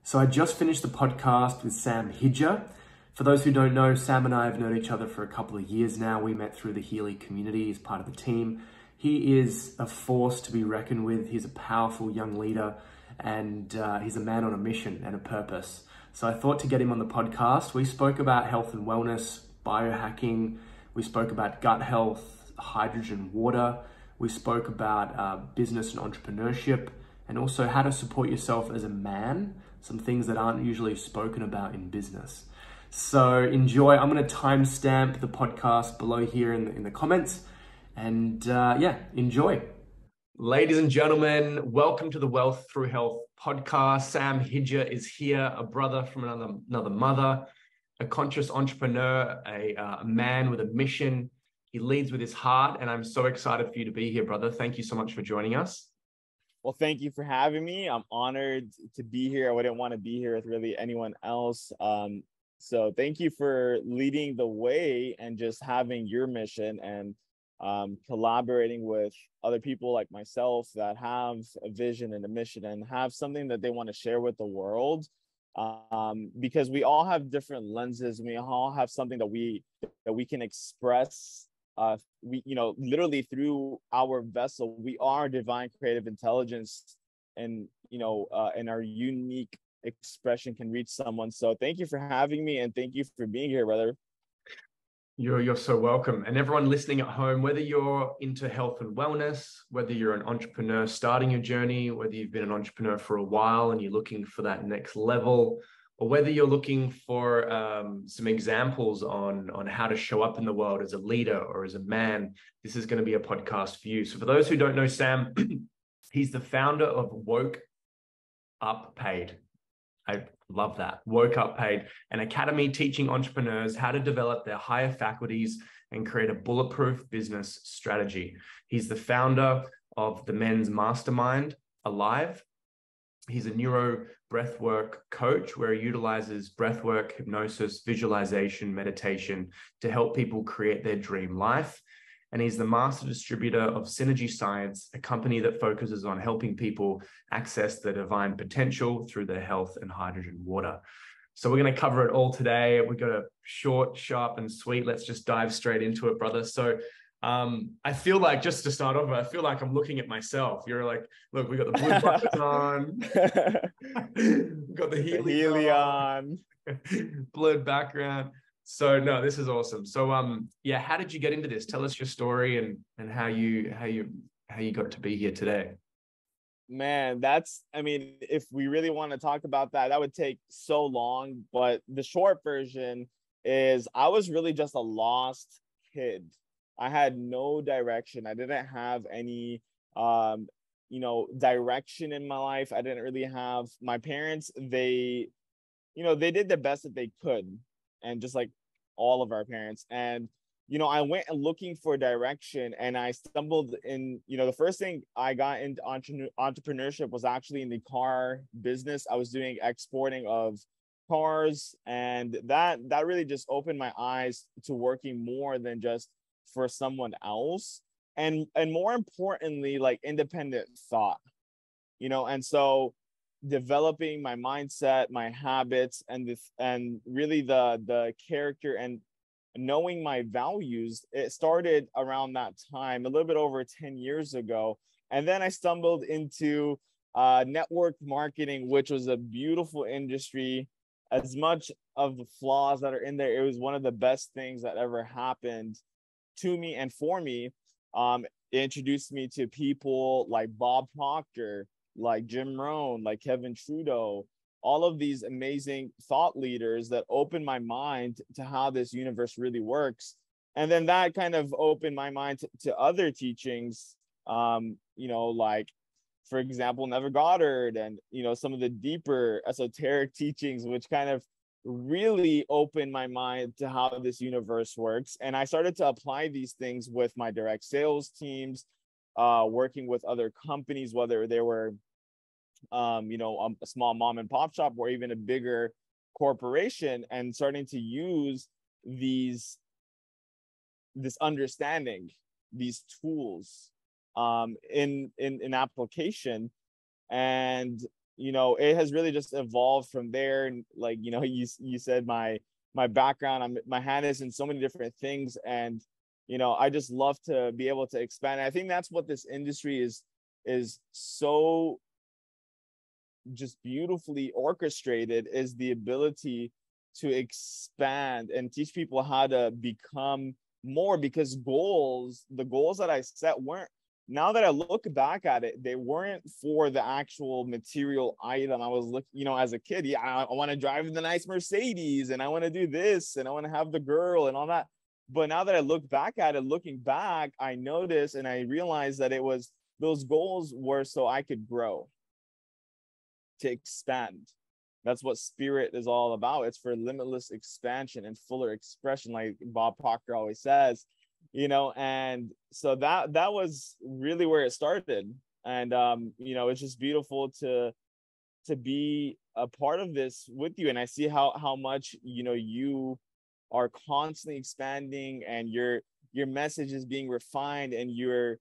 So I just finished the podcast with Sam Hijjah. For those who don't know, Sam and I have known each other for a couple of years now. We met through the Healy community as part of the team. He is a force to be reckoned with. He's a powerful young leader and he's a man on a mission and a purpose. So I thought to get him on the podcast. We spoke about health and wellness, biohacking. We spoke about gut health, hydrogen, water. We spoke about business and entrepreneurship, and also how to support yourself as a man, some things that aren't usually spoken about in business. So enjoy. I'm going to timestamp the podcast below here in the comments, and enjoy. Ladies and gentlemen, welcome to the Wealth Through Health podcast. Sam Hijjah is here, a brother from another mother, a conscious entrepreneur, a man with a mission. He leads with his heart, and I'm so excited for you to be here, brother. Thank you so much for joining us. Well, thank you for having me. I'm honored to be here. I wouldn't want to be here with really anyone else. So thank you for leading the way and just having your mission and collaborating with other people like myself that have a vision and a mission and have something that they want to share with the world. Because we all have different lenses. We all have something that we can express. Literally through our vessel, we are divine creative intelligence, and and our unique expression can reach someone. So thank you for having me, and thank you for being here, brother. You're so welcome. And everyone listening at home, whether you're into health and wellness, whether you're an entrepreneur starting your journey, whether you've been an entrepreneur for a while and you're looking for that next level, or whether you're looking for some examples on how to show up in the world as a leader or as a man, this is going to be a podcast for you. So for those who don't know Sam, he's the founder of Woke Up Paid. I love that. Woke Up Paid, an academy teaching entrepreneurs how to develop their higher faculties and create a bulletproof business strategy. He's the founder of the men's mastermind, Alive. He's a neuro breathwork coach where he utilizes breathwork, hypnosis, visualization, meditation to help people create their dream life. And he's the master distributor of Synergy Science, a company that focuses on helping people access their divine potential through their health and hydrogen water. So we're going to cover it all today. We've got a short, sharp, and sweet. Let's just dive straight into it, brother. So I feel like, just to start off, I feel like I'm looking at myself. You're like, look, we got the blue buttons on. We've got the Healy on. blurred background. So no, this is awesome. So how did you get into this? Tell us your story and how you got to be here today. Man, if we really want to talk about that, that would take so long. But the short version is I was really just a lost kid. I had no direction. I didn't have any direction in my life. I didn't really have my parents. They did the best that they could. And just like all of our parents. And, I went looking for direction, and I stumbled in, the first thing I got into entrepreneurship was actually in the car business. I was doing exporting of cars, and that really just opened my eyes to working more than just for someone else. And more importantly, like independent thought, and so developing my mindset, my habits, and really the character and knowing my values. It started around that time, a little bit over 10 years ago. And then I stumbled into network marketing, which was a beautiful industry. As much of the flaws that are in there, it was one of the best things that ever happened to me and for me. It introduced me to people like Bob Proctor, like Jim Rohn, like Kevin Trudeau, all of these amazing thought leaders that opened my mind to how this universe really works. And then that kind of opened my mind to other teachings, like, for example, Neville Goddard and, some of the deeper esoteric teachings, which kind of really opened my mind to how this universe works. And I started to apply these things with my direct sales teams, working with other companies, whether they were a small mom and pop shop or even a bigger corporation, and starting to use this understanding, these tools in application. And you know, it has really just evolved from there. And like, you know, you said my background, my hand is in so many different things. And, you know, I just love to be able to expand. And I think that's what this industry is so just beautifully orchestrated, is the ability to expand and teach people how to become more, because the goals that I set weren't, now that I look back at it, they weren't for the actual material item. I was looking, you know, as a kid, yeah, I want to drive the nice Mercedes and I want to do this and I want to have the girl and all that. But now that I look back at it, looking back, I noticed and I realized that those goals were so I could grow, to expand. That's what spirit is all about. It's for limitless expansion and fuller expression, like Bob Proctor always says, you know. And so that was really where it started. And you know, it's just beautiful to be a part of this with you. And I see how much, you know, you are constantly expanding, and your message is being refined, and you're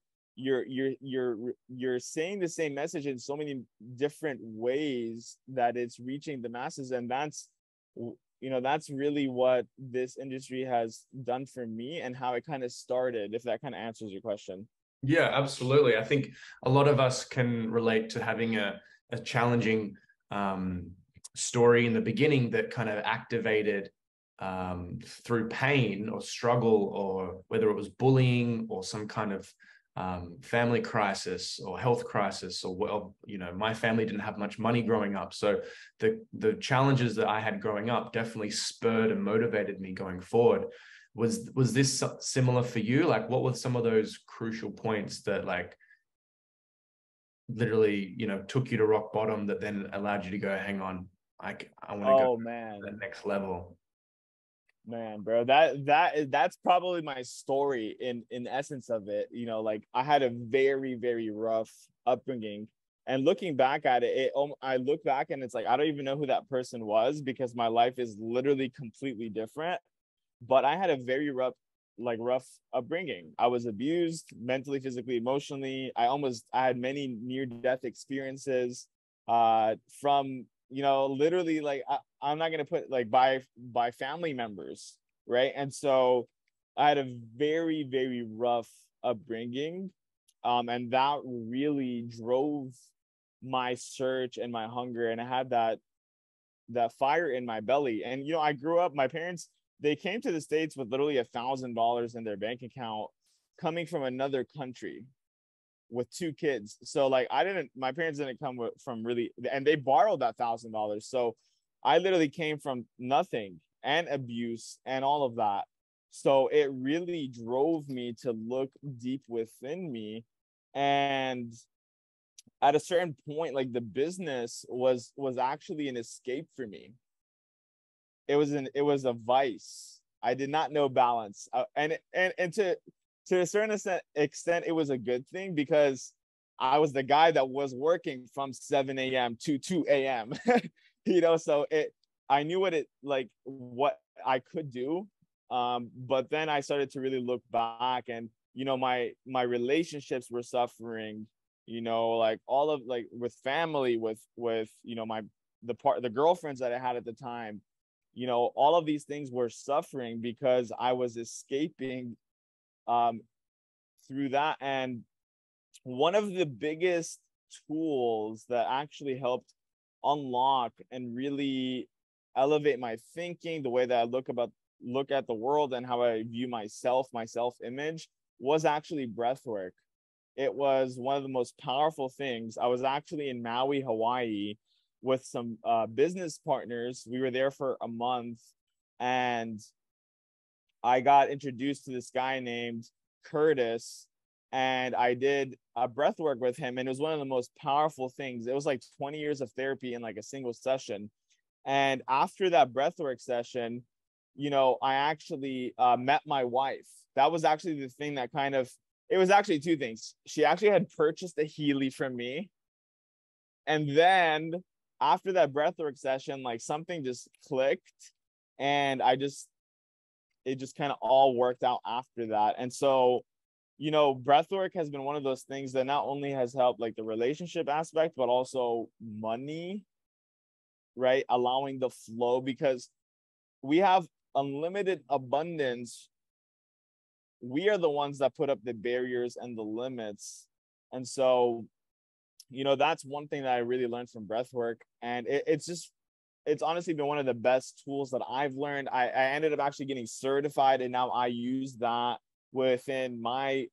saying the same message in so many different ways that it's reaching the masses. And that's, you know, that's really what this industry has done for me and how it kind of started, if that kind of answers your question. Yeah, absolutely. I think a lot of us can relate to having a challenging story in the beginning that kind of activated through pain or struggle, or whether it was bullying or some kind of family crisis or health crisis, or, well, you know, my family didn't have much money growing up. So the challenges that I had growing up definitely spurred and motivated me going forward. Was this similar for you? Like, what were some of those crucial points that, like, literally, you know, took you to rock bottom, that then allowed you to go, hang on, I want to go Oh man, to that next level? man, bro, that's probably my story in essence of it. You know, like, I had a very, very rough upbringing, and looking back at it, I look back and it's like, I don't even know who that person was, because my life is literally completely different. But I had a very rough upbringing. I was abused mentally, physically, emotionally. I had many near-death experiences, from, you know, literally, like, I'm not gonna put, like, by family members, right? And so I had a very, very rough upbringing, and that really drove my search and my hunger, and I had that fire in my belly. And, you know, I grew up, my parents, they came to the States with literally $1,000 in their bank account, coming from another country with 2 kids. So, like, my parents didn't come from really, and they borrowed that $1,000. So I literally came from nothing and abuse and all of that. So it really drove me to look deep within me. And at a certain point, like, the business was actually an escape for me. It was a vice. I did not know balance, and to a certain extent, it was a good thing, because I was the guy that was working from 7 a.m. to 2 a.m. You know, so I knew what I could do, but then I started to really look back, and, you know, my relationships were suffering. You know, like, all of, like, with family, with you know, the girlfriends that I had at the time. You know, all of these things were suffering because I was escaping through that. And one of the biggest tools that actually helped unlock and really elevate my thinking, the way that I look at the world and how I view myself, my self-image, was actually breath work. It was one of the most powerful things. I was actually in Maui, Hawaii, with some business partners. We were there for a month, and I got introduced to this guy named Curtis, and I did a breath work with him, and it was one of the most powerful things. It was like 20 years of therapy in, like, a single session. And after that breathwork session, you know, I actually met my wife. That was actually the thing that it was actually 2 things. She actually had purchased a Healy from me. And then after that breathwork session, like, something just clicked, and it just kind of all worked out after that. And so you know, breathwork has been one of those things that not only has helped like the relationship aspect, but also money, right? Allowing the flow, because we have unlimited abundance. We are the ones that put up the barriers and the limits. And so, you know, that's one thing that I really learned from breathwork. And it's honestly been one of the best tools that I've learned. I ended up actually getting certified, and now I use that within my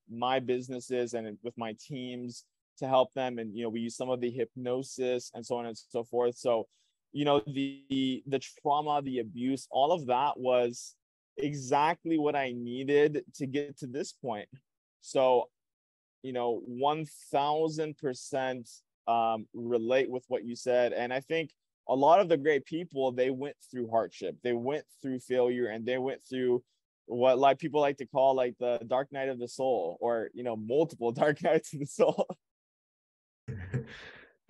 businesses and with my teams to help them. And, you know, we use some of the hypnosis and so on and so forth. So, you know, the trauma, the abuse, all of that was exactly what I needed to get to this point. So, you know, 1000% relate with what you said. And I think a lot of the great people, they went through hardship, they went through failure, and they went through what like people like to call like the dark night of the soul, or, you know, multiple dark nights of the soul.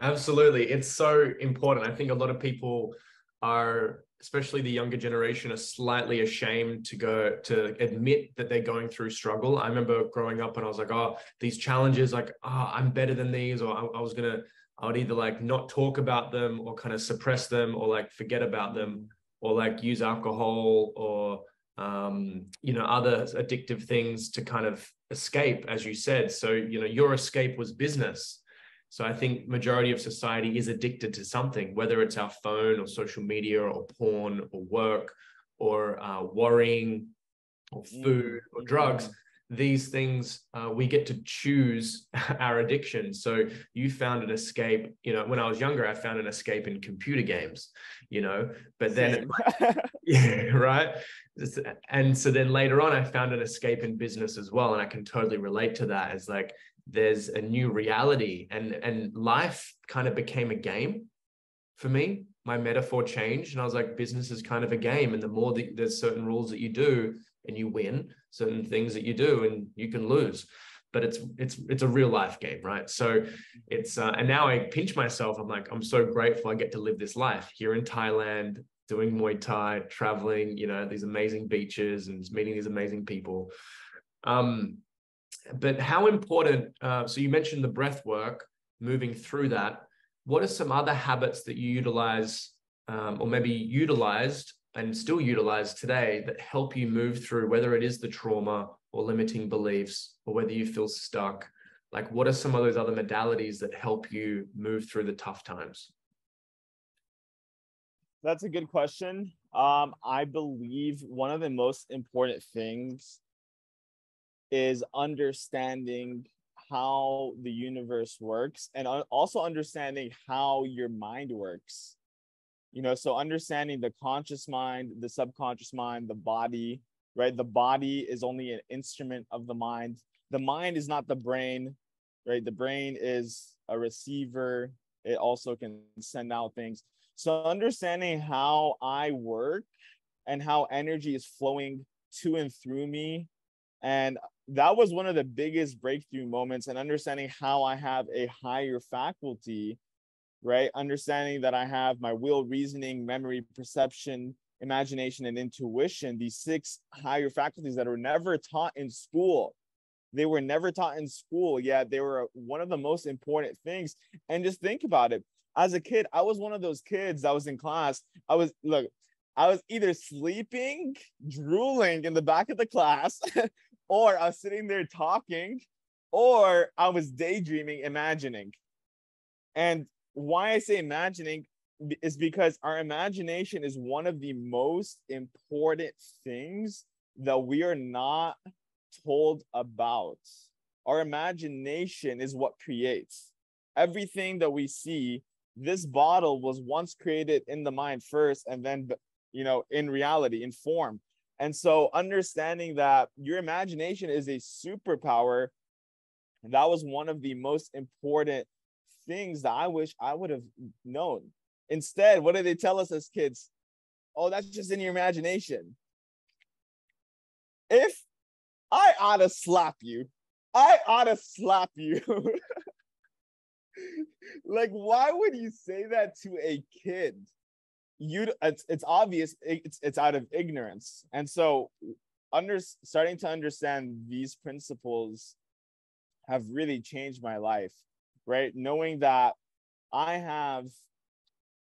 Absolutely. It's so important. I think a lot of people are, especially the younger generation, are slightly ashamed to admit that they're going through struggle. I remember growing up and I was like, oh, these challenges, like, oh, I'm better than these, or I would either like not talk about them or kind of suppress them or like forget about them or like use alcohol or, you know, other addictive things to kind of escape, as you said. So, you know, your escape was business. So I think majority of society is addicted to something, whether it's our phone or social media or porn or work or worrying or food or drugs. These things, we get to choose our addiction. So you found an escape, you know, when I was younger, I found an escape in computer games, you know, but then, yeah, right. And so then later on, I found an escape in business as well. And I can totally relate to that as like, there's a new reality, and life kind of became a game for me. My metaphor changed, and I was like, business is kind of a game. And the more that there's certain rules that you do and you win, certain things that you do and you can lose, but it's a real life game, right? So it's and now I pinch myself. I'm like, I'm so grateful I get to live this life here in Thailand, doing Muay Thai, traveling, you know, these amazing beaches and meeting these amazing people. But how important, so you mentioned the breath work, moving through that. What are some other habits that you utilize, or maybe utilized and still utilize today, that help you move through, whether it is the trauma or limiting beliefs, or whether you feel stuck? Like, what are some of those other modalities that help you move through the tough times? That's a good question. I believe one of the most important things is understanding how the universe works, and also understanding how your mind works. You know, so understanding the conscious mind, the subconscious mind, the body, right? The body is only an instrument of the mind. The mind is not the brain, right? The brain is a receiver. It also can send out things. So understanding how I work and how energy is flowing to and through me. And that was one of the biggest breakthrough moments, and understanding how I have a higher faculty, right? Understanding that I have my will, reasoning, memory, perception, imagination, and intuition, these 6 higher faculties that were never taught in school. They were never taught in school, yet they were one of the most important things. And just think about it. As a kid, I was one of those kids that was in class. I was either sleeping, drooling in the back of the class, or I was sitting there talking, or I was daydreaming, imagining. And why I say imagining is because our imagination is one of the most important things that we are not told about. Our imagination is what creates everything that we see. This bottle was once created in the mind first, and then, you know, in reality, in form. And so understanding that your imagination is a superpower, that was one of the most important things that I wish I would have known. Instead, what did they tell us as kids? Oh, that's just in your imagination. If I ought to slap you. Like, why would you say that to a kid? It's obvious it's out of ignorance. And so starting to understand these principles have really changed my life, right? Knowing that I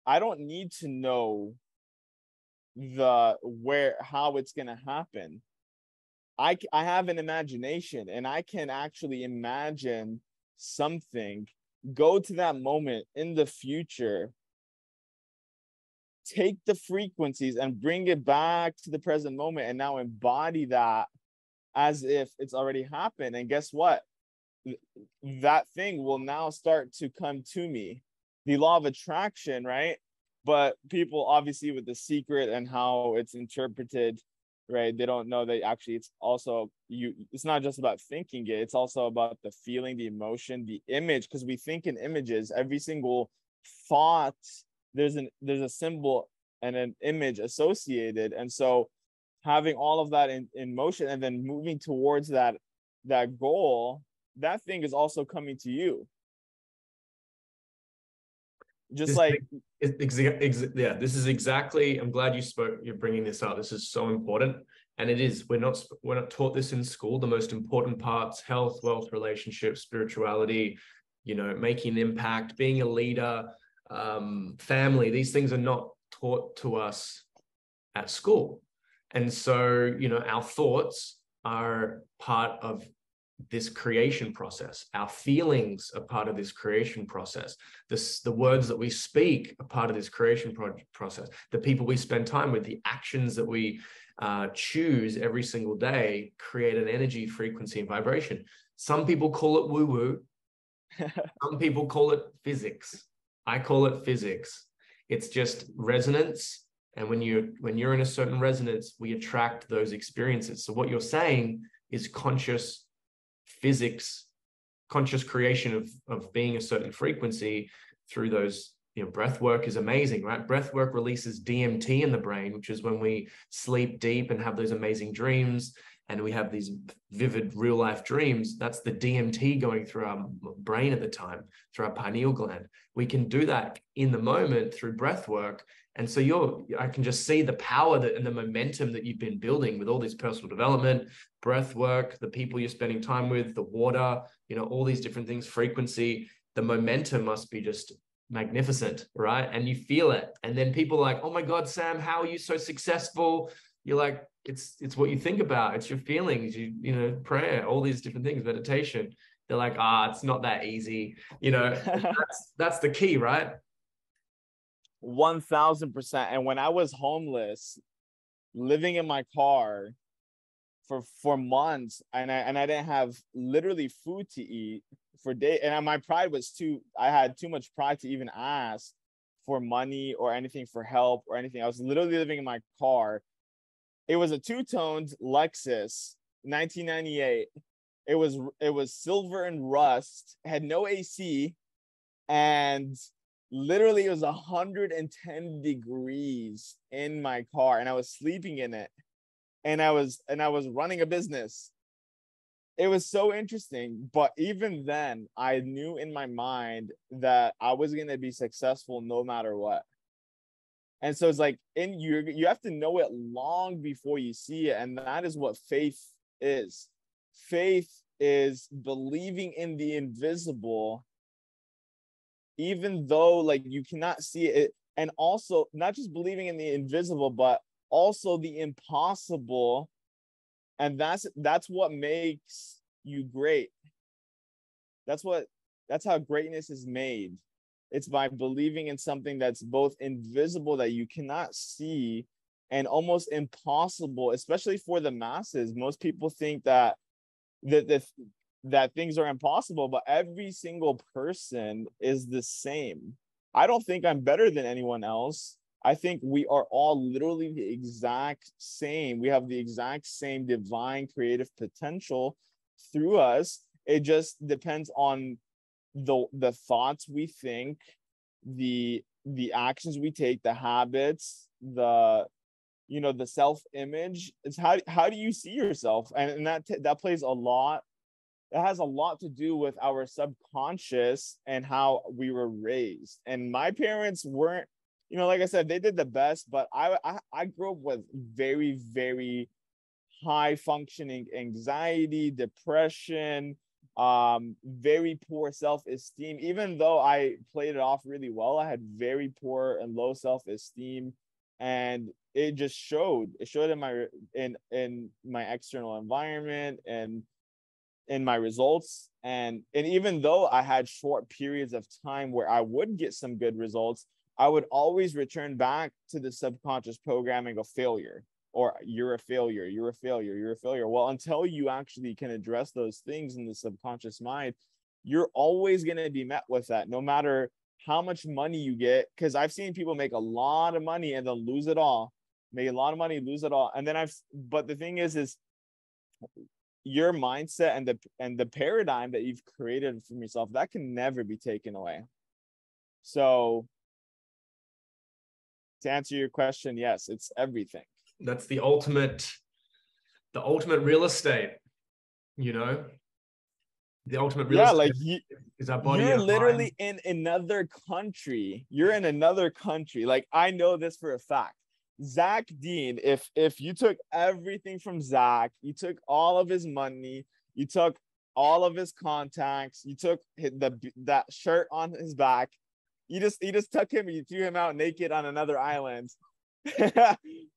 don't need to know how it's going to happen. I have an imagination, and I can actually imagine something, go to that moment in the future, take the frequencies and bring it back to the present moment, and now embody that as if it's already happened. And guess what? That thing will now start to come to me. The law of attraction, right? But people, obviously, with The Secret and how it's interpreted, right, they don't know that actually it's also it's not just about thinking it, it's also about the feeling, the emotion, the image, because we think in images. Every single thought, there's a symbol and an image associated. And so having all of that in motion and then moving towards that goal, that thing is also coming to you. Just like, yeah, this is exactly, I'm glad you're bringing this up. This is so important. And it is, we're not taught this in school. The most important parts: health, wealth, relationships, spirituality, making an impact, being a leader, family. These things are not taught to us at school. And so, our thoughts are part of this creation process. Our feelings are part of this creation process. The words that we speak are part of this creation process. The people we spend time with, the actions that we choose every single day create an energy, frequency, and vibration. Some people call it woo-woo. Some people call it physics. I call it physics. It's just resonance. And when you're in a certain resonance, we attract those experiences. So what you're saying is conscious physics, conscious creation of being a certain frequency through those. Breath work is amazing, right? Breath work releases DMT in the brain, which is when we sleep deep and have those amazing dreams, and we have these vivid real life dreams. That's the DMT going through our brain at the time, through our pineal gland. We can do that in the moment through breath work. And so I can just see the power and the momentum that you've been building with all this personal development, breath work, the people you're spending time with, the water, all these different things, frequency. The momentum must be just magnificent, right? And you feel it. And then people are like, oh my God, Sam, how are you so successful? You're like, it's what you think about. It's your feelings, prayer, all these different things, meditation. They're like, it's not that easy. That's the key, right? 1000%. And when I was homeless, living in my car for months, and I didn't have literally food to eat for days, and my pride was I had too much pride to even ask for money or anything, for help or anything. I was literally living in my car. It was a two-toned Lexus, 1998. It was silver and rust, had no AC, and literally it was 110 degrees in my car, and I was sleeping in it, and I was running a business. It was so interesting. But even then, I knew in my mind that I was going to be successful no matter what. And so it's like, you have to know it long before you see it. And that is what faith is. Faith is believing in the invisible, even though like you cannot see it. And also not just believing in the invisible, but also the impossible. And that's what makes you great. That's how greatness is made. It's by believing in something that's both invisible, that you cannot see, and almost impossible, especially for the masses. Most people think that things are impossible, but every single person is the same. I don't think I'm better than anyone else. I think we are all literally the exact same. We have the exact same divine creative potential through us. It just depends on the thoughts we think, the actions we take, the habits, the self-image. It's how do you see yourself? And that plays a lot. It has a lot to do with our subconscious and how we were raised. And my parents weren't, like I said, they did the best, but I grew up with very, very high functioning anxiety, depression, very poor self-esteem. Even though I played it off really well, I had very poor and low self-esteem, and it just showed. It showed in my external environment and in my results. And even though I had short periods of time where I would get some good results, I would always return back to the subconscious programming of failure, or you're a failure, you're a failure, you're a failure. Well, until you actually can address those things in the subconscious mind, you're always going to be met with that, no matter how much money you get. Because I've seen people make a lot of money and then lose it all, make a lot of money, lose it all. And then but the thing is your mindset and the paradigm that you've created from yourself, that can never be taken away. So to answer your question, yes, it's everything. That's the ultimate real estate, you know. The ultimate real estate, like is our body. You're literally in another country. You're in another country. Like, I know this for a fact. Zach Deane, if you took everything from Zach, you took all of his money, you took all of his contacts, you took that shirt on his back, you just took him, you threw him out naked on another island,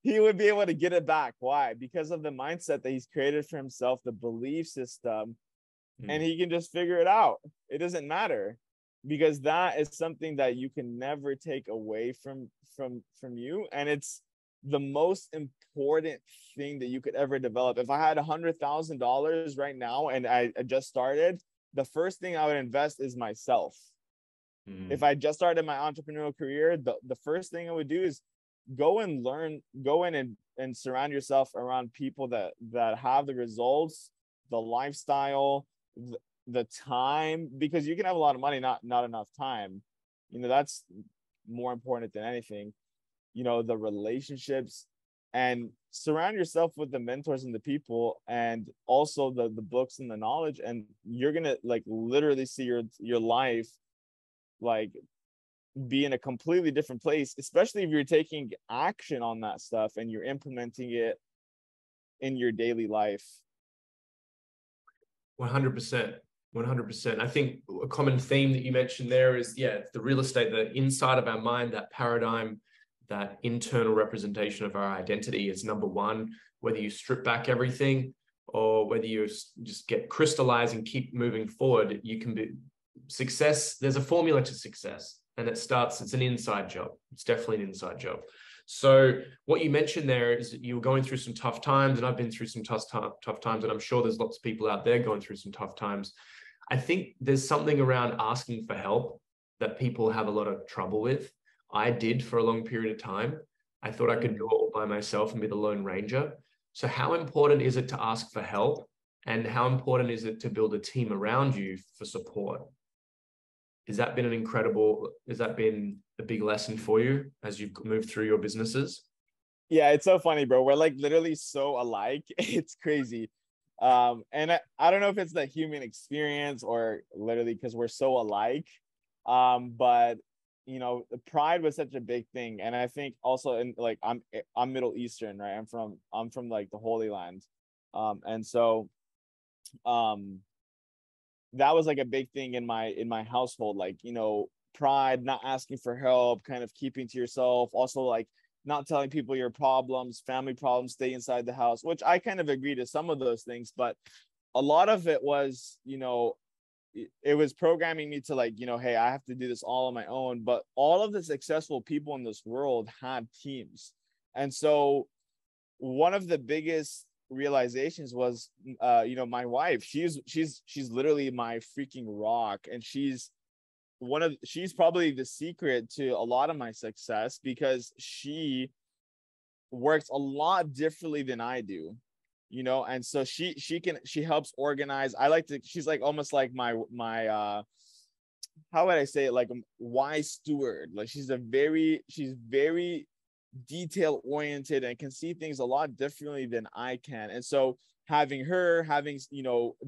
he would be able to get it back. Why? Because of the mindset that he's created for himself, the belief system, and he can just figure it out. It doesn't matter, because that is something that you can never take away from you, and it's the most important thing that you could ever develop. If I had $100,000 right now and I just started, the first thing I would invest is myself. If I just started my entrepreneurial career, the first thing I would do is go in and surround yourself around people that have the results, the lifestyle, the time, because you can have a lot of money, not enough time. That's more important than anything. The relationships, and surround yourself with the mentors and the people, and also the books and the knowledge, and you're gonna literally see your life be in a completely different place, especially if you're taking action on that stuff and you're implementing it in your daily life. 100%. 100%. I think a common theme that you mentioned there is, the real estate, the inside of our mind, that paradigm, that internal representation of our identity is number one. Whether you strip back everything or whether you just get crystallized and keep moving forward, you can be success. There's a formula to success, and it's an inside job. It's definitely an inside job. So what you mentioned there is that you were going through some tough times, and I've been through some tough times, and I'm sure there's lots of people out there going through some tough times. I think there's something around asking for help that people have a lot of trouble with. I did for a long period of time. I thought I could do it all by myself and be the Lone Ranger. So how important is it to ask for help? And how important is it to build a team around you for support? Has that been a big lesson for you as you've moved through your businesses? Yeah, it's so funny, bro. We're literally so alike. It's crazy. And I don't know if it's the human experience or literally because we're so alike. But the pride was such a big thing. And I think also I'm Middle Eastern, right? I'm from the Holy Land. And so that was a big thing in my household, pride, not asking for help, kind of keeping to yourself, also not telling people your problems, family problems, stay inside the house, which I kind of agree to some of those things, but a lot of it was, it was programming me to hey, I have to do this all on my own. But all of the successful people in this world had teams. And so one of the biggest realizations was my wife, she's literally my freaking rock, and she's probably the secret to a lot of my success, because she works a lot differently than I do, and so she helps organize. She's almost like my how would I say it, wise steward. She's very detail oriented and can see things a lot differently than I can. And so having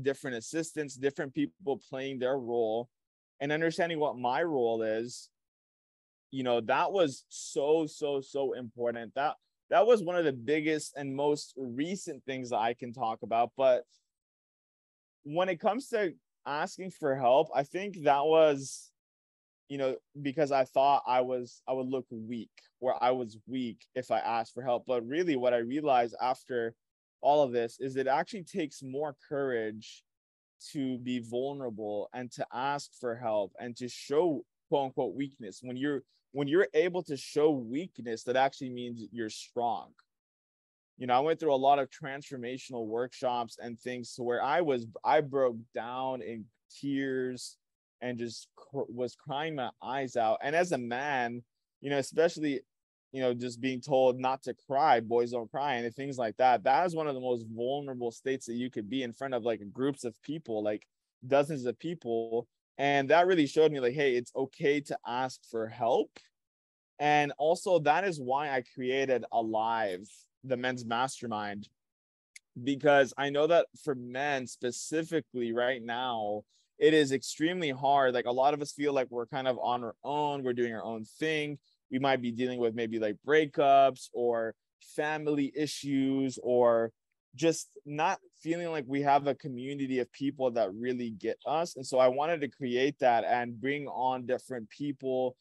different assistants, different people playing their role, and understanding what my role is, that was so important. That was one of the biggest and most recent things that I can talk about. But when it comes to asking for help, I think that was, because I thought I would look weak, or I was weak if I asked for help. But really what I realized after all of this is it actually takes more courage to be vulnerable and to ask for help and to show quote unquote weakness. When you're able to show weakness, that actually means you're strong. I went through a lot of transformational workshops and things to where I broke down in tears and just was crying my eyes out. And as a man, especially, just being told not to cry, boys don't cry, and things like that. That is one of the most vulnerable states that you could be in front of like groups of people, like dozens of people. And that really showed me like, hey, it's okay to ask for help. And also that is why I created Alive, the men's mastermind, because I know that for men specifically right now, it is extremely hard. Like a lot of us feel like we're kind of on our own. We're doing our own thing. We might be dealing with maybe like breakups or family issues, or just not feeling like we have a community of people that really get us. And so I wanted to create that and bring on different people,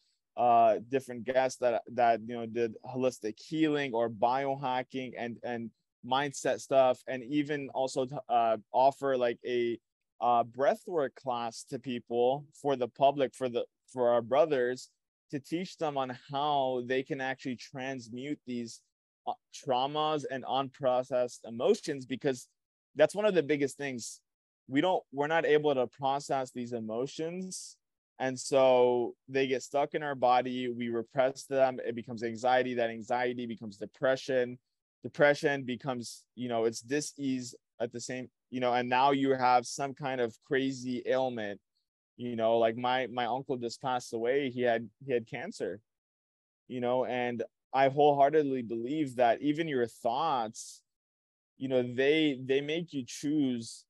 different guests that did holistic healing or biohacking and mindset stuff, and even also offer like a breathwork class to people, for the public, for our brothers, to teach them on how they can actually transmute these traumas and unprocessed emotions, because that's one of the biggest things. We're not able to process these emotions, and so they get stuck in our body. We repress them. It becomes anxiety. That anxiety becomes depression. Depression becomes, it's dis-ease at the same, and now you have some kind of crazy ailment. Like my uncle just passed away. He had cancer, and I wholeheartedly believe that even your thoughts, they make you choose,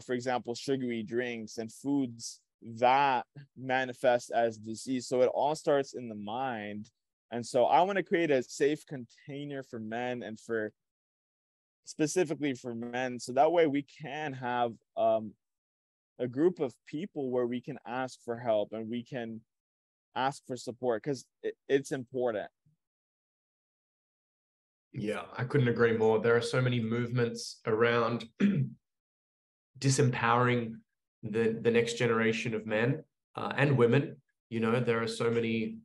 for example, sugary drinks and foods that manifest as disease. So it all starts in the mind. And so I want to create a safe container for men, and specifically for men, so that way we can have a group of people where we can ask for help and we can ask for support, because it's important. Yeah, I couldn't agree more. There are so many movements around disempowering the next generation of men and women. There are so many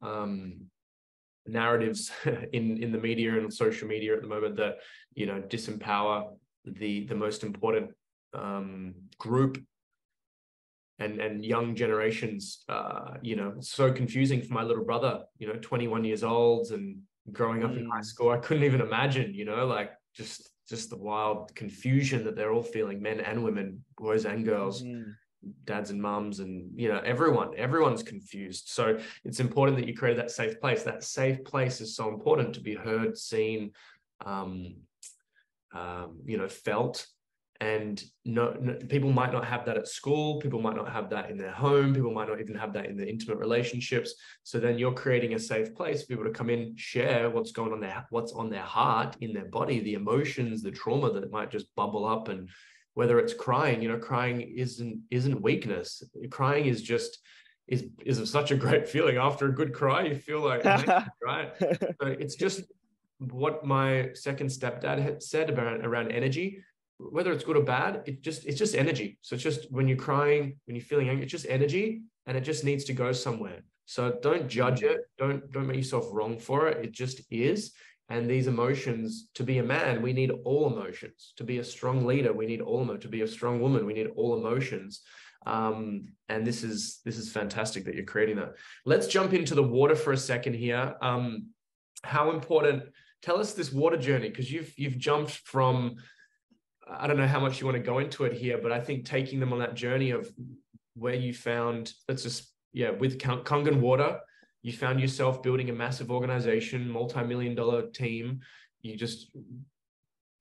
narratives in the media and social media at the moment that disempower the most important group and young generations. It's so confusing for my little brother, 21 years old and growing up in high school. I couldn't even imagine, like just the wild confusion that they're all feeling, men and women, boys and girls, dads and mums, and everyone's confused. So it's important that you created that safe place. That safe place is so important to be heard, seen, felt. And no, people might not have that at school. People might not have that in their home. People might not even have that in their intimate relationships. So then you're creating a safe place for people to come in, share what's going on there, what's on their heart, in their body, the emotions, the trauma that might just bubble up. And whether it's crying, crying isn't weakness. Crying is such a great feeling. After a good cry, you feel like, right? So it's just what my second stepdad had said around energy. Whether it's good or bad, it's just energy. So it's just when you're crying, when you're feeling angry, it's just energy, and it just needs to go somewhere. So don't judge it. Don't make yourself wrong for it. It just is. And these emotions, to be a man, we need all emotions. To be a strong leader, we need all emotions. To be a strong woman, we need all emotions. And this is fantastic that you're creating that. Let's jump into the water for a second here. How important? Tell us this water journey, because you've jumped from, I don't know how much you want to go into it here, but I think taking them on that journey of where you found, with Kangen Water, you found yourself building a massive organization, multi-million-dollar team. You just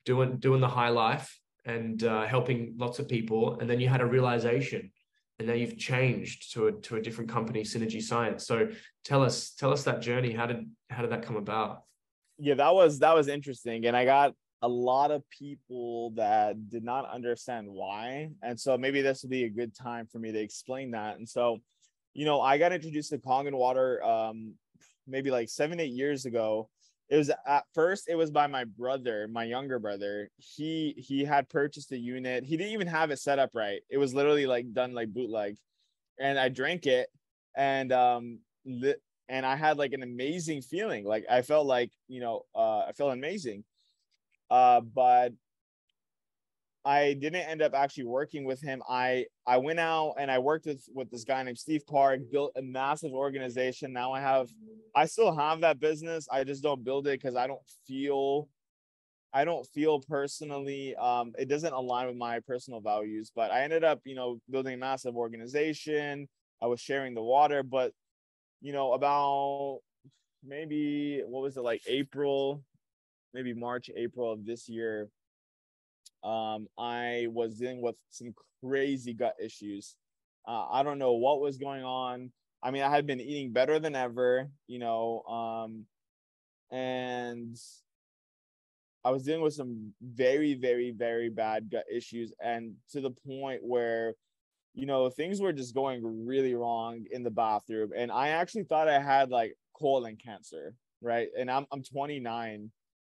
doing the high life and helping lots of people. And then you had a realization, and now you've changed to a different company, Synergy Science. So tell us that journey. How did that come about? Yeah, that was interesting. And I got a lot of people that did not understand why. And so maybe this would be a good time for me to explain that. And so, I got introduced to Kangen water maybe like 7-8 years ago. It was at first, it was by my brother, my younger brother. He had purchased a unit. He didn't even have it set up right. It was literally like done like bootleg. And I drank it, and and I had like an amazing feeling. Like I felt like, I felt amazing. But I didn't end up actually working with him. I went out and I worked with this guy named Steve Park, built a massive organization. Now I still have that business. I just don't build it because I don't feel personally, it doesn't align with my personal values. But I ended up, building a massive organization. I was sharing the water, but about maybe, what was it, like April, maybe March, April of this year, I was dealing with some crazy gut issues. I don't know what was going on. I mean, I had been eating better than ever, and I was dealing with some very, very, very bad gut issues, and to the point where, things were just going really wrong in the bathroom. And I actually thought I had like colon cancer, right? And I'm 29.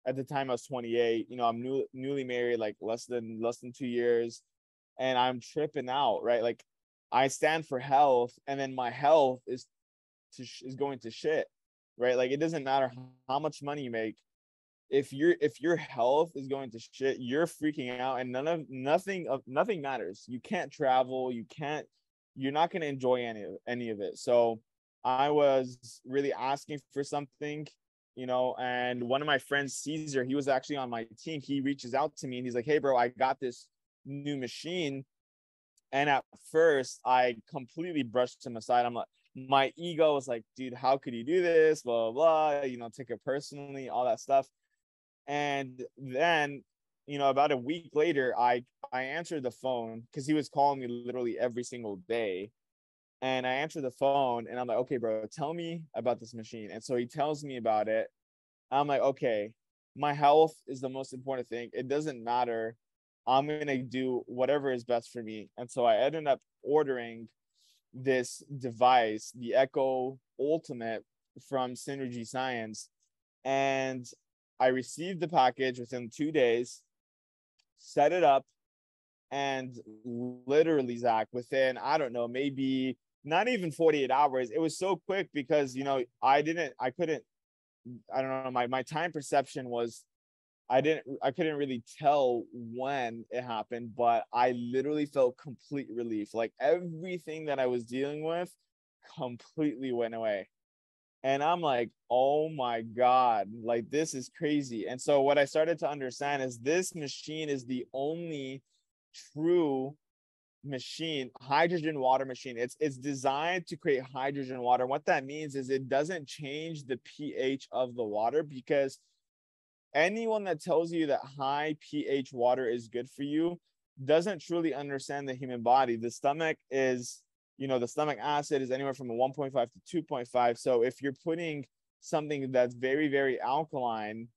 At the time I was 28. I'm newly married, like less than 2 years, and I'm tripping out, right? Like I stand for health, and then my health is going to shit, right? Like it doesn't matter how much money you make. If your health is going to shit, you're freaking out, and nothing matters. You can't travel, you're not going to enjoy any of it. So I was really asking for something, and one of my friends, Caesar, he was actually on my team. He reaches out to me and he's like, "Hey bro, I got this new machine." And at first I completely brushed him aside. I'm like, my ego was like, "Dude, how could you do this?" Blah blah blah, take it personally, all that stuff. And then, about a week later, I answered the phone because he was calling me literally every single day. And I answered the phone and I'm like, "Okay, bro, tell me about this machine." And so he tells me about it. I'm like, "Okay, my health is the most important thing. It doesn't matter. I'm going to do whatever is best for me." And so I ended up ordering this device, the Echo Ultimate from Synergy Science. And I received the package within 2 days, set it up, and literally, Zach, within, I don't know, maybe not even 48 hours, it was so quick because, I don't know, my time perception was, I couldn't really tell when it happened, but I literally felt complete relief. Like everything that I was dealing with completely went away. And I'm like, "Oh my God, like this is crazy." And so what I started to understand is this machine is the only true machine, hydrogen water machine. It's designed to create hydrogen water. What that means is it doesn't change the pH of the water, because anyone that tells you that high pH water is good for you doesn't truly understand the human body. The stomach is, the stomach acid is anywhere from a 1.5 to 2.5. So if you're putting something that's very, very alkaline,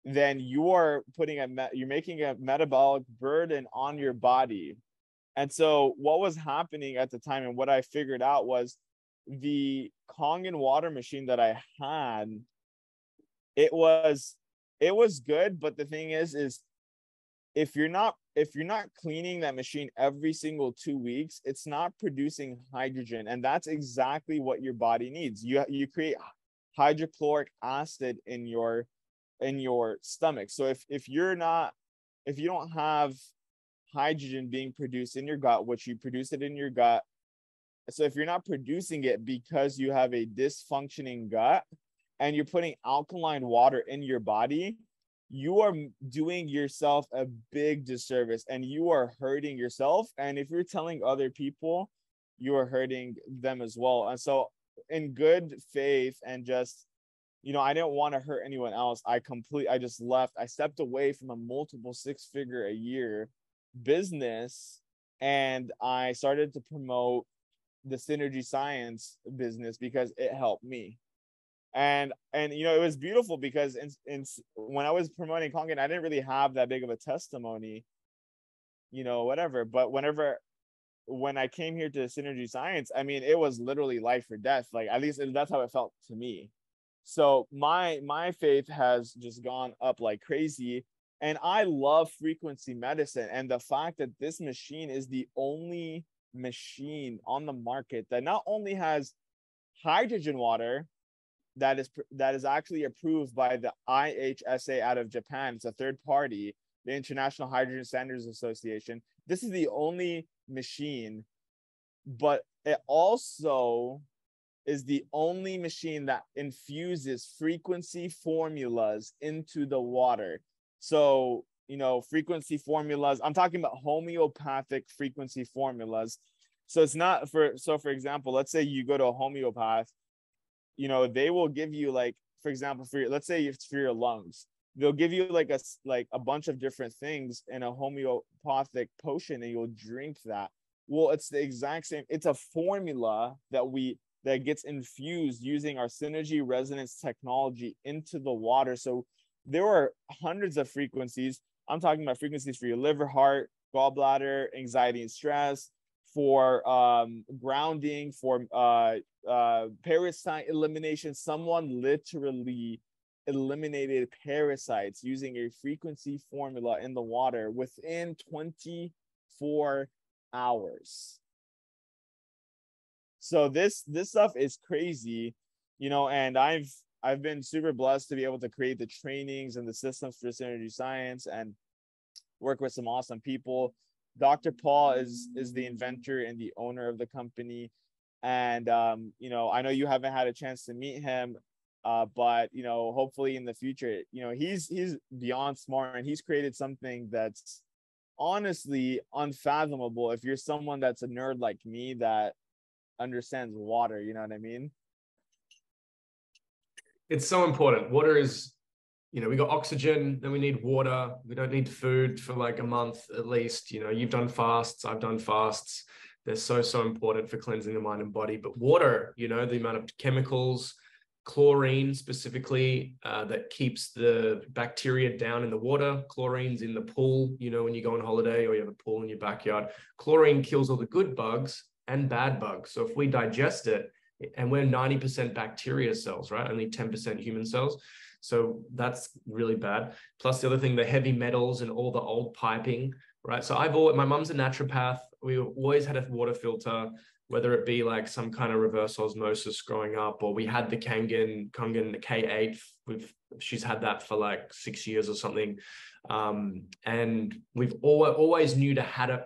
then you're making a metabolic burden on your body. And so what was happening at the time, and what I figured out, was the Kangen water machine that I had, it was good, but the thing is if you're not cleaning that machine every single 2 weeks, it's not producing hydrogen. And that's exactly what your body needs. You create hydrochloric acid in your stomach. So if you don't have hydrogen being produced in your gut, which you produce it in your gut, so if you're not producing it because you have a dysfunctioning gut and you're putting alkaline water in your body, you are doing yourself a big disservice, and you are hurting yourself. And if you're telling other people, you are hurting them as well. And so in good faith, and just, I didn't want to hurt anyone else, I just left. I stepped away from a multiple 6-figure a year business, and I started to promote the Synergy Science business because it helped me. And you know, it was beautiful because when I was promoting Kangen, I didn't really have that big of a testimony, you know, whatever. But when I came here to Synergy Science, I mean, it was literally life or death. Like, at least that's how it felt to me. So my faith has just gone up like crazy. And I love frequency medicine. And the fact that this machine is the only machine on the market that not only has hydrogen water that is actually approved by the IHSA out of Japan. It's a third party, the International Hydrogen Standards Association. This is the only machine, but it also is the only machine that infuses frequency formulas into the water. So, you know, frequency formulas, I'm talking about homeopathic frequency formulas. So it's not for example, let's say you go to a homeopath, you know, they will give you, like, for example, let's say it's for your lungs, they'll give you like a bunch of different things in a homeopathic potion, and you'll drink that. Well, it's the exact same. It's a formula that gets infused using our synergy resonance technology into the water. So there are hundreds of frequencies. I'm talking about frequencies for your liver, heart, gallbladder, anxiety and stress, for grounding, for parasite elimination. Someone literally eliminated parasites using a frequency formula in the water within 24 hours. So this stuff is crazy, you know, and I've been super blessed to be able to create the trainings and the systems for Synergy Science and work with some awesome people. Dr. Paul is the inventor and the owner of the company. And, you know, I know you haven't had a chance to meet him, but, you know, hopefully in the future, you know, he's beyond smart, and he's created something that's honestly unfathomable if you're someone that's a nerd like me that understands water, you know what I mean? It's so important. Water is, you know, we got oxygen, then we need water. We don't need food for like a month at least. You know, you've done fasts, I've done fasts. They're so important for cleansing the mind and body. But water, you know, the amount of chemicals, chlorine specifically, that keeps the bacteria down in the water. Chlorine's in the pool, you know, when you go on holiday or you have a pool in your backyard. Chlorine kills all the good bugs and bad bugs. So if we digest it, and we're 90% bacteria cells, right? Only 10% human cells. So that's really bad. Plus the other thing, the heavy metals and all the old piping, right? So my mom's a naturopath. We always had a water filter, whether it be like some kind of reverse osmosis growing up, or we had the Kangen K8. She's had that for like 6 years or something. And we've always knew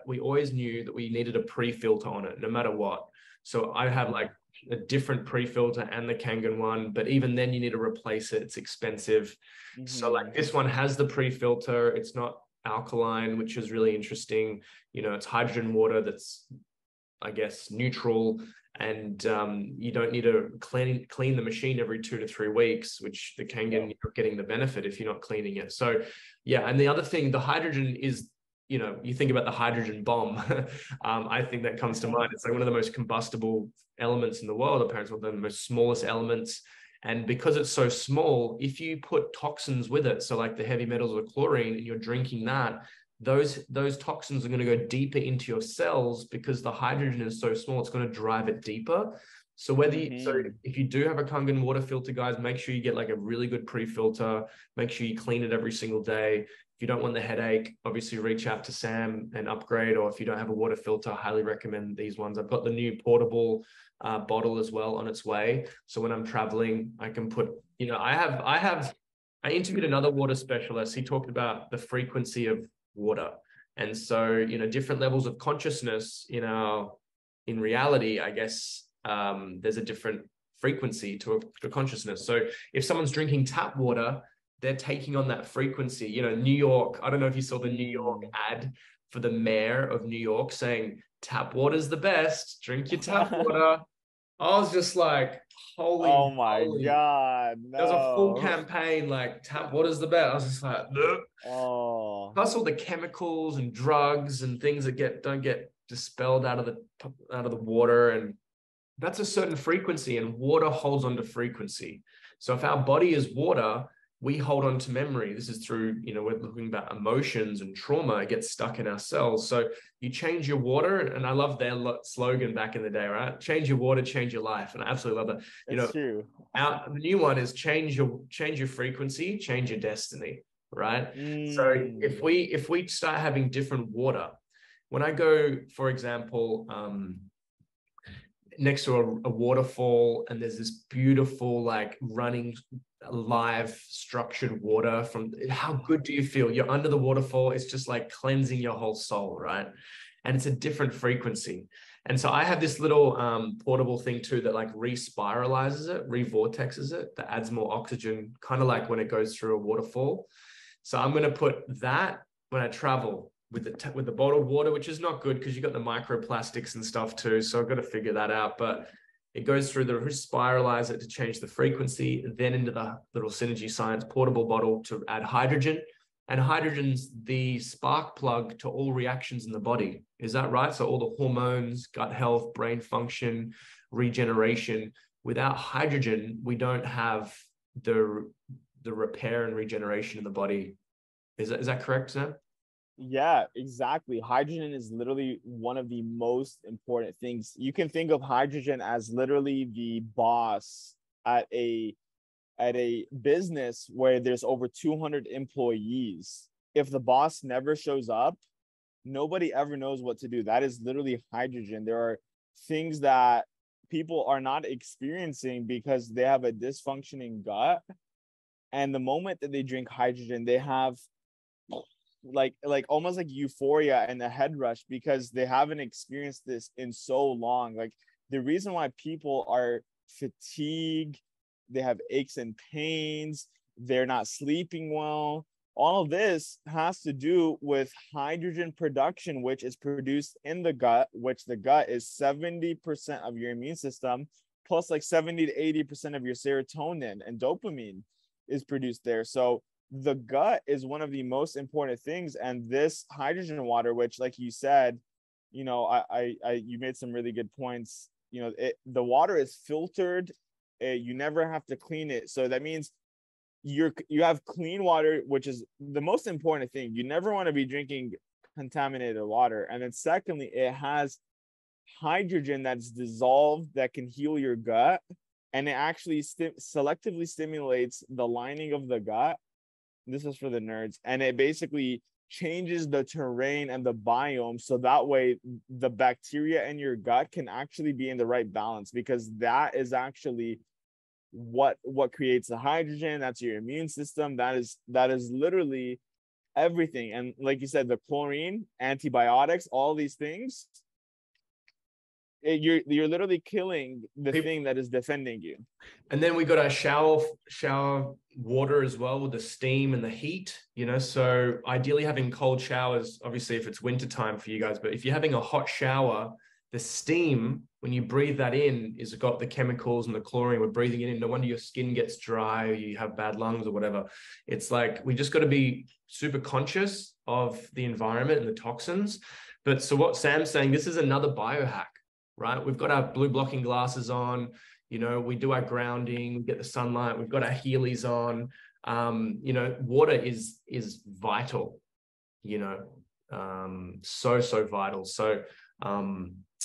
we always knew that we needed a pre-filter on it, no matter what. So I have like a different pre-filter and the Kangen one, but even then you need to replace it. It's expensive. Mm-hmm. So like this one has the pre-filter. It's not alkaline, which is really interesting. You know, it's hydrogen water that's, I guess, neutral, and you don't need to clean the machine every 2 to 3 weeks, which the Kangen, you're not getting the benefit if you're not cleaning it. So yeah, and the other thing, the hydrogen is, you know, you think about the hydrogen bomb. I think that comes to mind. It's like one of the most combustible elements in the world, apparently one of the most smallest elements. And because it's so small, if you put toxins with it, so like the heavy metals or chlorine, and you're drinking that, those toxins are going to go deeper into your cells because the hydrogen is so small, it's going to drive it deeper. So if you do have a Kangen water filter, guys, make sure you get like a really good pre-filter. Make sure you clean it every single day. If you don't want the headache, obviously reach out to Sam and upgrade. Or if you don't have a water filter, I highly recommend these ones. I've got the new portable bottle as well on its way. So when I'm traveling, I can put, you know, I interviewed another water specialist. He talked about the frequency of water. And so, you know, different levels of consciousness in reality, I guess, there's a different frequency to consciousness. So if someone's drinking tap water, they're taking on that frequency. You know, New York, I don't know if you saw the New York ad for the mayor of New York saying, tap water's the best, drink your tap water. I was just like, holy. Oh my God. No. There was a full campaign like tap water's the best. I was just like, ugh. Oh. Plus all the chemicals and drugs and things that don't get dispelled out of the water. And that's a certain frequency, and water holds onto frequency. So if our body is water, we hold on to memory. This is through, we're looking about emotions and trauma. It gets stuck in our cells. So you change your water, and I love their slogan back in the day, right? Change your water, change your life. And I absolutely love that. It's true. The new one is change your frequency, change your destiny, right? So if we start having different water, when I go, for example, next to a waterfall, and there's this beautiful, like, running live structured water, how good do you feel? You're under the waterfall. It's just like cleansing your whole soul, right? And it's a different frequency. And so I have this little portable thing too that like re-spiralizes it, re-vortexes it, that adds more oxygen, kind of like when it goes through a waterfall. So I'm going to put that when I travel with the bottled water, which is not good because you got the microplastics and stuff too. So I've got to figure that out. But it goes through the spiralizer to change the frequency, then into the little Synergy Science portable bottle to add hydrogen. And hydrogen's the spark plug to all reactions in the body. Is that right? So all the hormones, gut health, brain function, regeneration. Without hydrogen, we don't have the repair and regeneration in the body. Is that correct, Sam? Yeah, exactly. Hydrogen is literally one of the most important things. You can think of hydrogen as literally the boss at a business where there's over 200 employees. If the boss never shows up, nobody ever knows what to do. That is literally hydrogen. There are things that people are not experiencing because they have a dysfunctioning gut. And the moment that they drink hydrogen, they have like almost like euphoria and a head rush because they haven't experienced this in so long. Like the reason why people are fatigued, they have aches and pains, they're not sleeping well, all of this has to do with hydrogen production, which is produced in the gut, which the gut is 70% of your immune system, plus like 70 to 80% of your serotonin and dopamine is produced there. So the gut is one of the most important things. And this hydrogen water, which, like you said, you made some really good points. The water is filtered. You never have to clean it. So that means you have clean water, which is the most important thing. You never want to be drinking contaminated water. And then secondly, it has hydrogen that's dissolved that can heal your gut. And it actually selectively stimulates the lining of the gut. This is for the nerds. And it basically changes the terrain and the biome. So that way the bacteria in your gut can actually be in the right balance, because that is actually what creates the hydrogen. That's your immune system. That is literally everything. And like you said, the chlorine, antibiotics, all these things, you're literally killing the thing that is defending you. And then we got our shower water as well, with the steam and the heat, so ideally having cold showers, obviously if it's winter time for you guys, but if you're having a hot shower, the steam, when you breathe that in, is got the chemicals and the chlorine. We're breathing it in. No wonder your skin gets dry or you have bad lungs or whatever. It's like, we just got to be super conscious of the environment and the toxins. But so what Sam's saying, this is another biohack, right? We've got our blue blocking glasses on, we do our grounding, we get the sunlight, we've got our Heelys on. Water is vital, so vital. So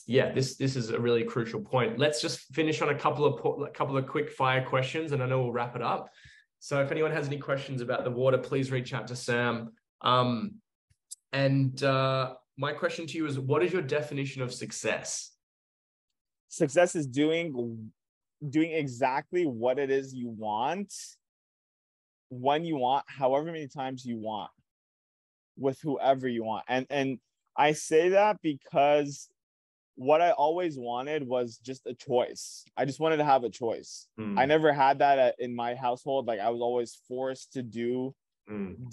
this is a really crucial point. Let's just finish on a couple of quick fire questions, and I know we'll wrap it up. So if anyone has any questions about the water, please reach out to Sam. My question to you is, what is your definition of success? Success is doing exactly what it is you want, when you want, however many times you want, with whoever you want. And I say that because what I always wanted was just a choice. I just wanted to have a choice. I never had that in my household. Like I was always forced to do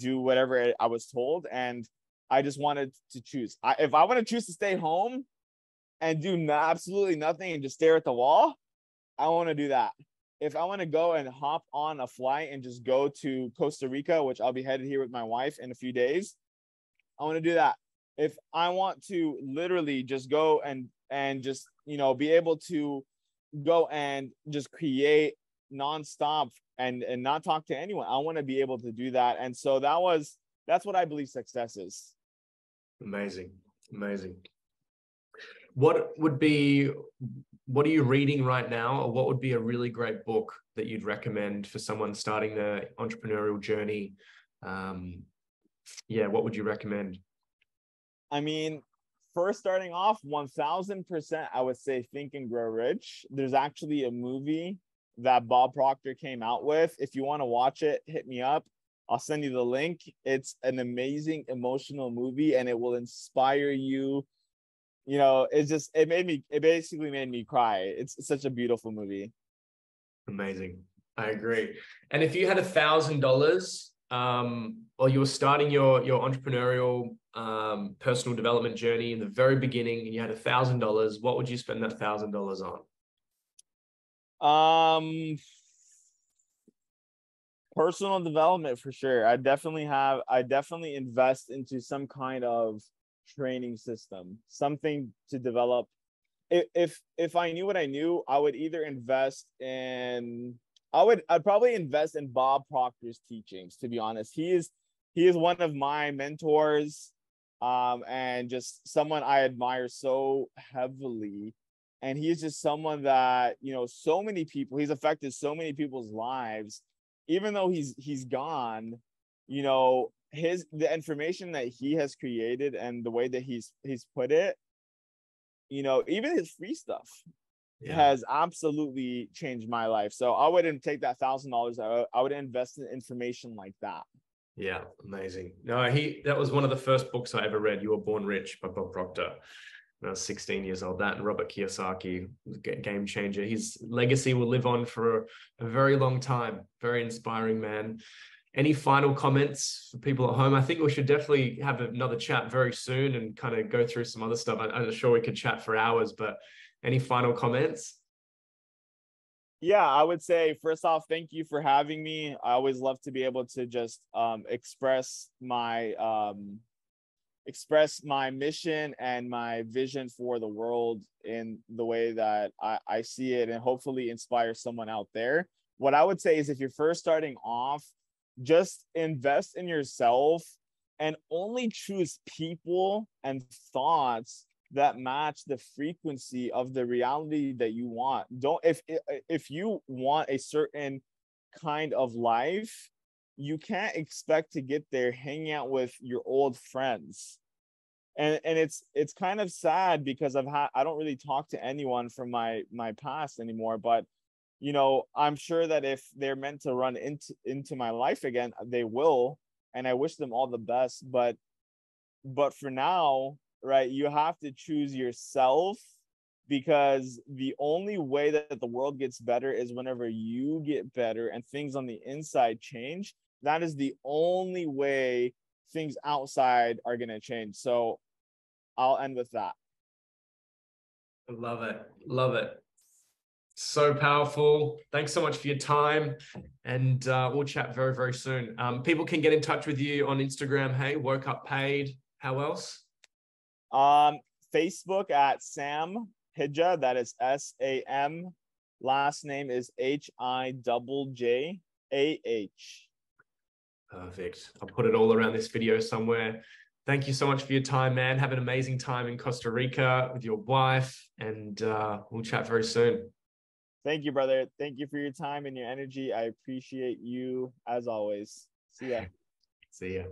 whatever I was told. And I just wanted to choose. If I want to choose to stay home and do absolutely nothing and just stare at the wall, I want to do that. If I want to go and hop on a flight and just go to Costa Rica, which I'll be headed here with my wife in a few days, I want to do that. If I want to literally just go and just, be able to go and just create nonstop and not talk to anyone. I want to be able to do that. And so that's what I believe success is. Amazing. Amazing. What are you reading right now, or what would be a really great book that you'd recommend for someone starting their entrepreneurial journey? What would you recommend? I mean, first starting off, 1000%, I would say Think and Grow Rich. There's actually a movie that Bob Proctor came out with. If you want to watch it, hit me up. I'll send you the link. It's an amazing emotional movie, and it will inspire you. You know, it basically made me cry. It's such a beautiful movie. Amazing. I agree. And if you had $1,000, or you were starting your entrepreneurial personal development journey in the very beginning, and you had $1,000, what would you spend that $1,000 on? Personal development for sure. I definitely invest into some kind of training system, something to develop. If I knew what I knew, I would either I'd probably invest in Bob Proctor's teachings, to be honest. He is one of my mentors, and just someone I admire so heavily. And he's just someone that, so many people, he's affected so many people's lives. Even though he's gone, the information that he has created and the way that he's put it, even his free stuff has absolutely changed my life. So I wouldn't take that $1,000. I would invest in information like that. Yeah, amazing. No, that was one of the first books I ever read. You Were Born Rich by Bob Proctor. When I was 16 years old. That and Robert Kiyosaki, game changer. His legacy will live on for a very long time. Very inspiring man. Any final comments for people at home? I think we should definitely have another chat very soon and kind of go through some other stuff. I'm sure we could chat for hours, but any final comments? Yeah, I would say, first off, thank you for having me. I always love to be able to just express my mission and my vision for the world in the way that I see it, and hopefully inspire someone out there. What I would say is, if you're first starting off, just invest in yourself and only choose people and thoughts that match the frequency of the reality that you want. If you want a certain kind of life, you can't expect to get there hanging out with your old friends. And it's kind of sad because I don't really talk to anyone from my past anymore, but I'm sure that if they're meant to run into my life again, they will, and I wish them all the best. But for now, right, you have to choose yourself, because the only way that the world gets better is whenever you get better and things on the inside change. That is the only way things outside are going to change. So I'll end with that. I love it. Love it. So powerful. Thanks so much for your time. And we'll chat very, very soon. People can get in touch with you on Instagram. Hey, Woke Up Paid. How else? Facebook at Sam Hijjah. That is SAM. Last name is HIJJAH. Perfect. I'll put it all around this video somewhere. Thank you so much for your time, man. Have an amazing time in Costa Rica with your wife, and we'll chat very soon. Thank you, brother. Thank you for your time and your energy. I appreciate you as always. See ya. See ya.